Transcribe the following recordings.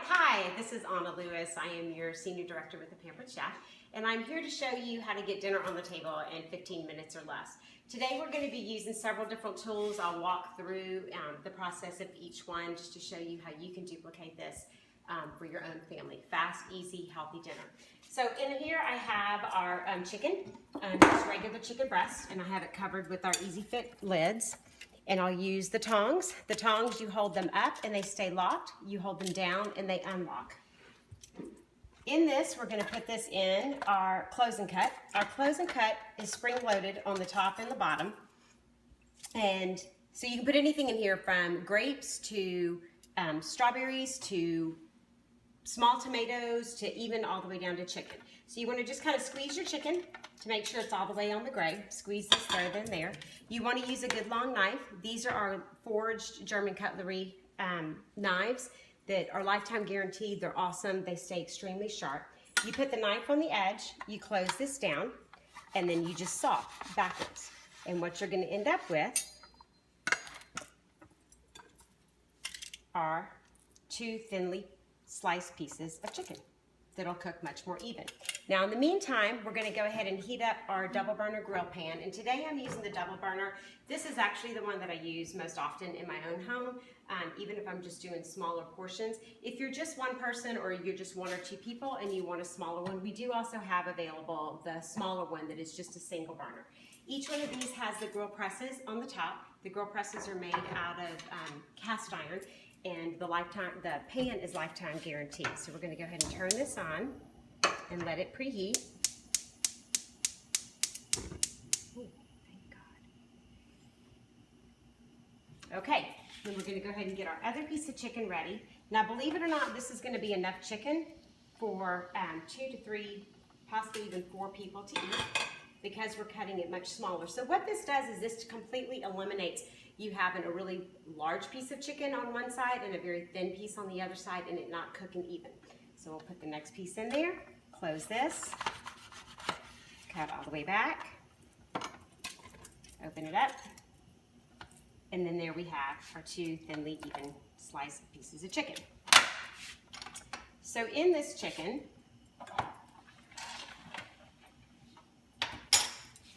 Hi, this is Anna Lewis. I am your Senior Director with the Pampered Chef, and I'm here to show you how to get dinner on the table in 15 minutes or less. Today we're going to be using several different tools. I'll walk through the process of each one just to show you how you can duplicate this for your own family. Fast, easy, healthy dinner. So in here I have our chicken, just regular chicken breast, and I have it covered with our Easy Fit lids. And I'll use the tongs. The tongs, you hold them up and they stay locked. You hold them down and they unlock. In this, we're gonna put this in our close and cut. Our close and cut is spring loaded on the top and the bottom. And so you can put anything in here from grapes to strawberries to small tomatoes to even all the way down to chicken. So you want to just kind of squeeze your chicken to make sure it's all the way on the gray. Squeeze this there, then there. You want to use a good long knife. These are our forged German cutlery knives that are lifetime guaranteed. They're awesome. They stay extremely sharp. You put the knife on the edge, you close this down, and then you just saw backwards. And what you're going to end up with are two thinly sliced pieces of chicken that'll cook much more even. Now in the meantime, we're going to go ahead and heat up our double burner grill pan, and today I'm using the double burner. This is actually the one that I use most often in my own home, even if I'm just doing smaller portions. If you're just one person or you're just one or two people and you want a smaller one, we do also have available the smaller one that is just a single burner. Each one of these has the grill presses on the top. The grill presses are made out of cast iron, and the pan is lifetime guaranteed. So we're going to go ahead and turn this on and let it preheat. Ooh, thank God. Okay, then we're going to go ahead and get our other piece of chicken ready. Now, believe it or not, this is going to be enough chicken for 2 to 3, possibly even 4 people to eat, because we're cutting it much smaller. So what this does is this completely eliminates you having a really large piece of chicken on one side and a very thin piece on the other side and it not cooking even. So we'll put the next piece in there, close this, cut all the way back, open it up, and then there we have our 2 thinly even sliced pieces of chicken. So in this chicken,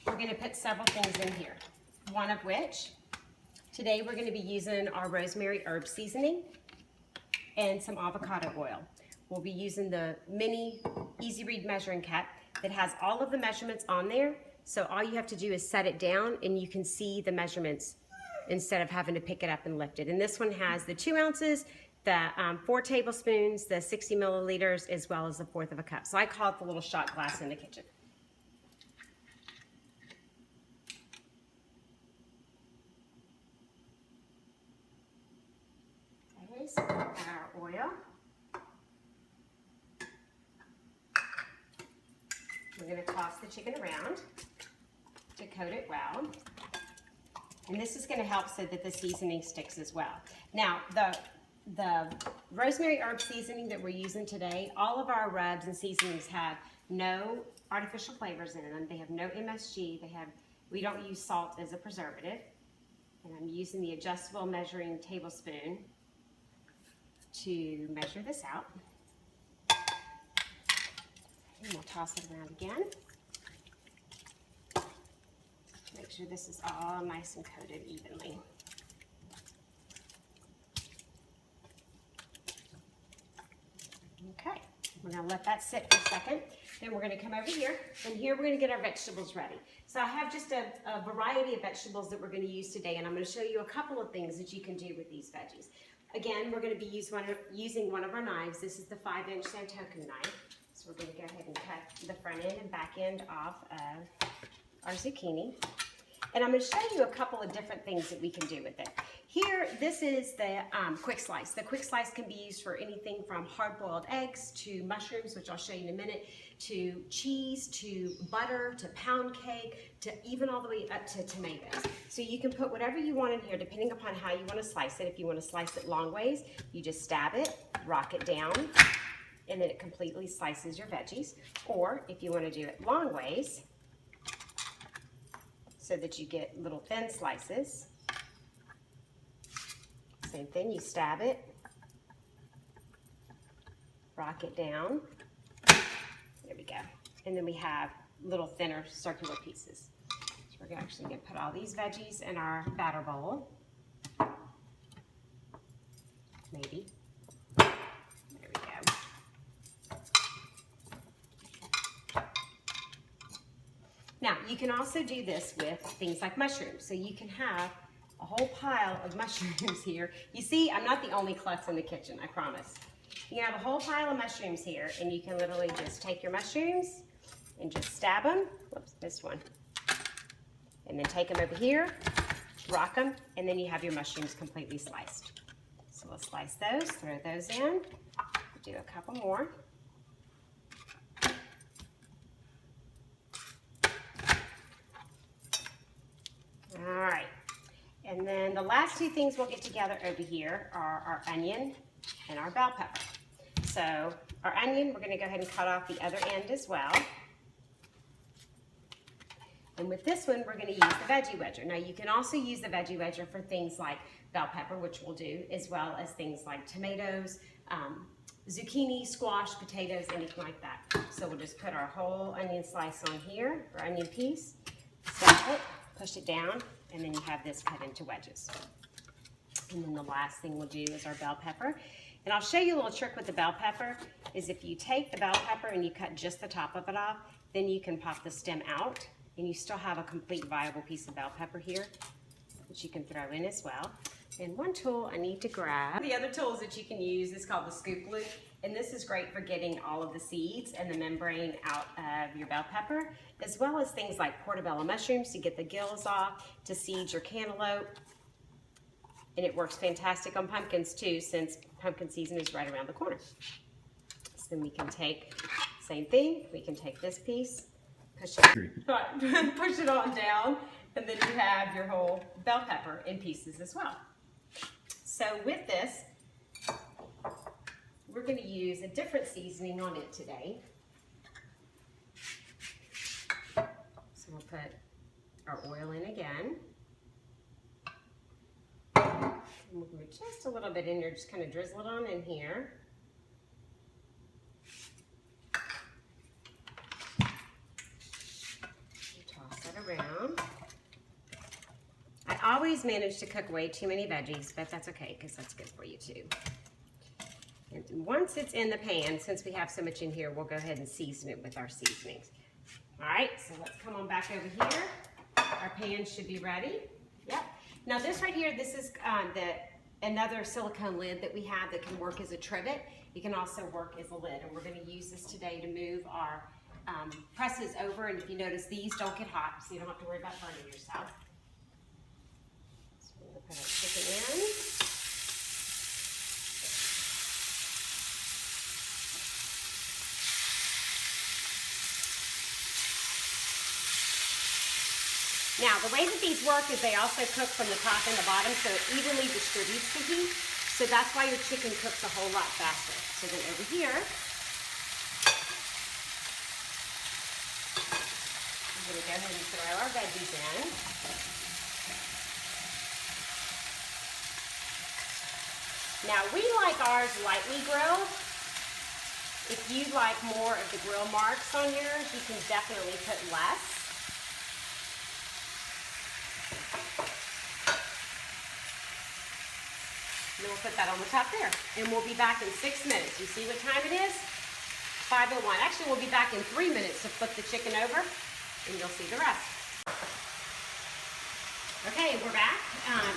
we're going to put several things in here, one of which, today we're going to be using our rosemary herb seasoning and some avocado oil. We'll be using the mini Easy Read measuring cup that has all of the measurements on there. So all you have to do is set it down and you can see the measurements instead of having to pick it up and lift it. And this one has the 2 ounces, the 4 tablespoons, the 60 milliliters, as well as a 1/4 of a cup. So I call it the little shot glass in the kitchen. So our oil. We're going to toss the chicken around to coat it well. And this is going to help so that the seasoning sticks as well. Now, the rosemary herb seasoning that we're using today, all of our rubs and seasonings have no artificial flavors in them. They have no MSG. We don't use salt as a preservative. And I'm using the adjustable measuring tablespoon to measure this out. And we'll toss it around again. Make sure this is all nice and coated evenly. Okay, we're going to let that sit for a second. Then we're going to come over here, and here we're going to get our vegetables ready. So I have just a variety of vegetables that we're going to use today, and I'm going to show you a couple of things that you can do with these veggies. Again, we're going to be using one of our knives. This is the 5-inch Santoku knife. So we're going to go ahead and cut the front end and back end off of our zucchini. And I'm going to show you a couple of different things that we can do with it. Here, this is the quick slice. The quick slice can be used for anything from hard-boiled eggs to mushrooms, which I'll show you in a minute, to cheese, to butter, to pound cake, to even all the way up to tomatoes. So you can put whatever you want in here depending upon how you want to slice it. If you want to slice it long ways, you just stab it, rock it down, and then it completely slices your veggies. Or if you want to do it long ways, so that you get little thin slices, Same thing, you stab it, rock it down. There we go. And then we have little thinner circular pieces. So we're actually going to put all these veggies in our batter bowl. Maybe. There we go. Now, you can also do this with things like mushrooms. So you can have a whole pile of mushrooms here. You see, I'm not the only klutz in the kitchen, I promise. You can have a whole pile of mushrooms here, and you can literally just take your mushrooms and just stab them. Whoops, missed one. And then take them over here, rock them, and then you have your mushrooms completely sliced. So we'll slice those, throw those in, do a couple more. All right, and then the last two things we'll get together over here are our onion and our bell pepper. So our onion, we're going to go ahead and cut off the other end as well. And with this one, we're going to use the veggie wedger. Now you can also use the veggie wedger for things like bell pepper, which we'll do, as well as things like tomatoes, zucchini, squash, potatoes, anything like that. So we'll just put our whole onion slice on here, or onion piece, stack it, push it down, and then you have this cut into wedges. And then the last thing we'll do is our bell pepper. And I'll show you a little trick with the bell pepper, is if you take the bell pepper and you cut just the top of it off, then you can pop the stem out, and you still have a complete viable piece of bell pepper here, which you can throw in as well. And one tool I need to grab. The other tools that you can use is called the scoop loop, and this is great for getting all of the seeds and the membrane out of your bell pepper, as well as things like portobello mushrooms to get the gills off, to seed your cantaloupe. And it works fantastic on pumpkins too, since pumpkin season is right around the corner. So then we can take, same thing, we can take this piece, push it on down, and then you have your whole bell pepper in pieces as well. So with this, we're going to use a different seasoning on it today. So we'll put our oil in again. And we'll put just a little bit in here, just kind of drizzle it on in here. Toss that around. I always manage to cook way too many veggies, but that's okay because that's good for you too. And once it's in the pan, since we have so much in here, we'll go ahead and season it with our seasonings. All right, so let's come on back over here. Our pan should be ready. Yep. Now this right here, this is another silicone lid that we have that can work as a trivet. It can also work as a lid, and we're going to use this today to move our presses over. And if you notice, these don't get hot, so you don't have to worry about burning yourself. So we're going to put our chicken in. Now, the way that these work is they also cook from the top and the bottom, so it evenly distributes the heat. So that's why your chicken cooks a whole lot faster. So then over here, I'm going to go ahead and throw our veggies in. Now, we like ours lightly grilled. If you like more of the grill marks on yours, you can definitely put less. And then we'll put that on the top there. And we'll be back in 6 minutes. You see what time it is? 5:01. Actually, we'll be back in 3 minutes to flip the chicken over, and you'll see the rest. Okay, we're back.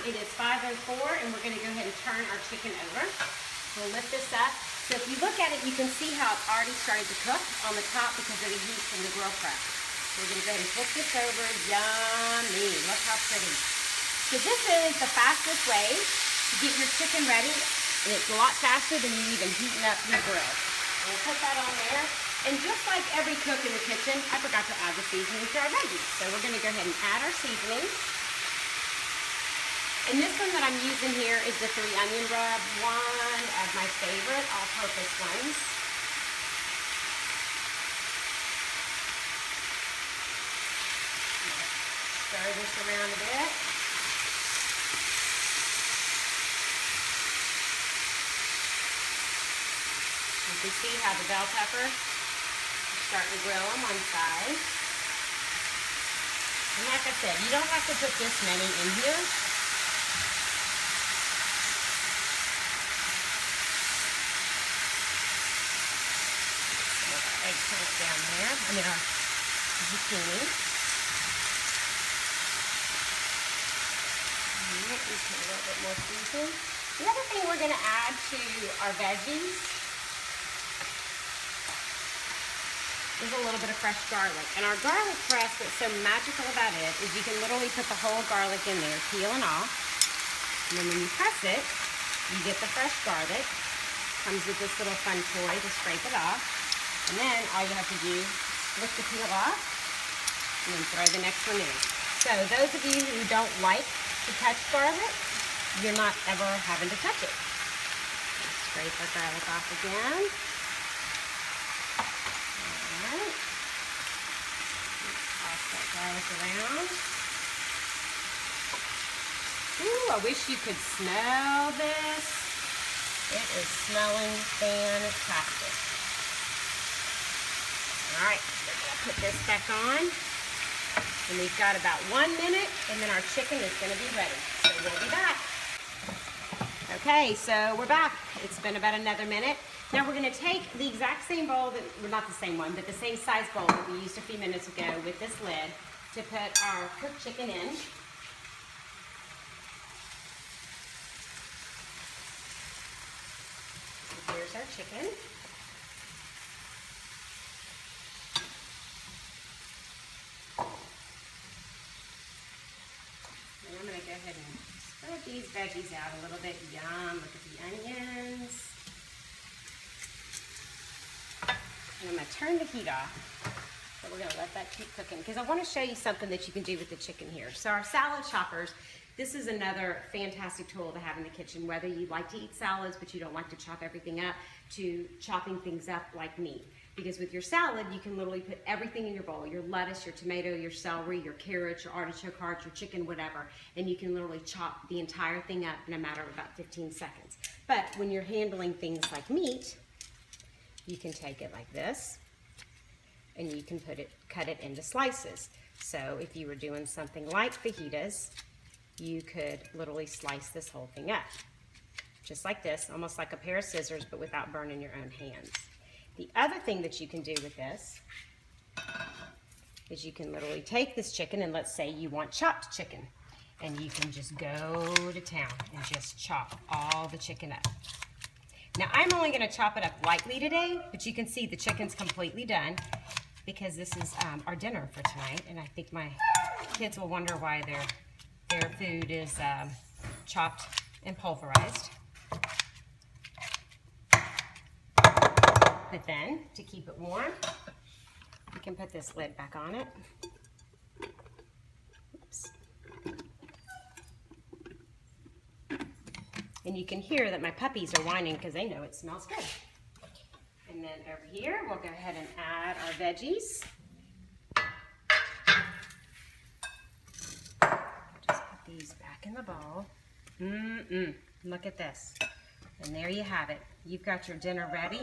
It is 5:04, and we're going to go ahead and turn our chicken over. We'll lift this up. So if you look at it, you can see how it's already started to cook on the top because of the heat from the grill press. We're going to go ahead and flip this over. Yummy. Look how pretty. So this is the fastest way to get your chicken ready, and it's a lot faster than you even heating up your grill. We'll put that on there, and just like every cook in the kitchen, I forgot to add the seasoning to our veggies. So we're going to go ahead and add our seasoning. And this one that I'm using here is the 3 onion rub, one of my favorite all-purpose ones. Stir this around a bit. You can see how the bell pepper is starting to grill on one side. And like I said, you don't have to put this many in here. Eggplant down there. I mean our zucchini. Alright, we put a little bit more seasoning. The other thing we're going to add to our veggies is a little bit of fresh garlic. And our garlic press, what's so magical about it is you can literally put the whole garlic in there, peeling off. And then when you press it, you get the fresh garlic. Comes with this little fun toy to scrape it off. And then all you have to do is lift the peel off and then throw the next one in. So those of you who don't like to touch garlic, you're not ever having to touch it. Scrape our garlic off again. Alright. Toss that garlic around. Ooh, I wish you could smell this. It is smelling fantastic. Alright, we're going to put this back on. And we've got about 1 minute, and then our chicken is going to be ready. So we'll be back. Okay, so we're back. It's been about another minute. Now we're going to take the exact same bowl, that, well, not the same one, but the same size bowl that we used a few minutes ago with this lid to put our cooked chicken in. So here's our chicken. And I'm going to go ahead and spread these veggies out a little bit. Yum, look at the onions. And I'm going to turn the heat off. So we're going to let that keep cooking because I want to show you something that you can do with the chicken here. So our salad choppers, this is another fantastic tool to have in the kitchen, whether you like to eat salads but you don't like to chop everything up, to chopping things up like meat. Because with your salad, you can literally put everything in your bowl, your lettuce, your tomato, your celery, your carrots, your artichoke hearts, your chicken, whatever, and you can literally chop the entire thing up in a matter of about 15 seconds. But when you're handling things like meat, you can take it like this, and you can cut it into slices. So if you were doing something like fajitas, you could literally slice this whole thing up. Just like this, almost like a pair of scissors, but without burning your own hands. The other thing that you can do with this is you can literally take this chicken, and let's say you want chopped chicken, and you can just go to town and just chop all the chicken up. Now I'm only going to chop it up lightly today, but you can see the chicken's completely done because this is our dinner for tonight, and I think my kids will wonder why their food is chopped and pulverized. But then, to keep it warm, you can put this lid back on it. Oops. And you can hear that my puppies are whining because they know it smells good. And then over here, we'll go ahead and add our veggies. Just put these back in the bowl. Look at this. And there you have it. You've got your dinner ready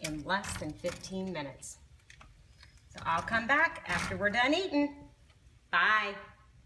in less than 15 minutes. So I'll come back after we're done eating. Bye.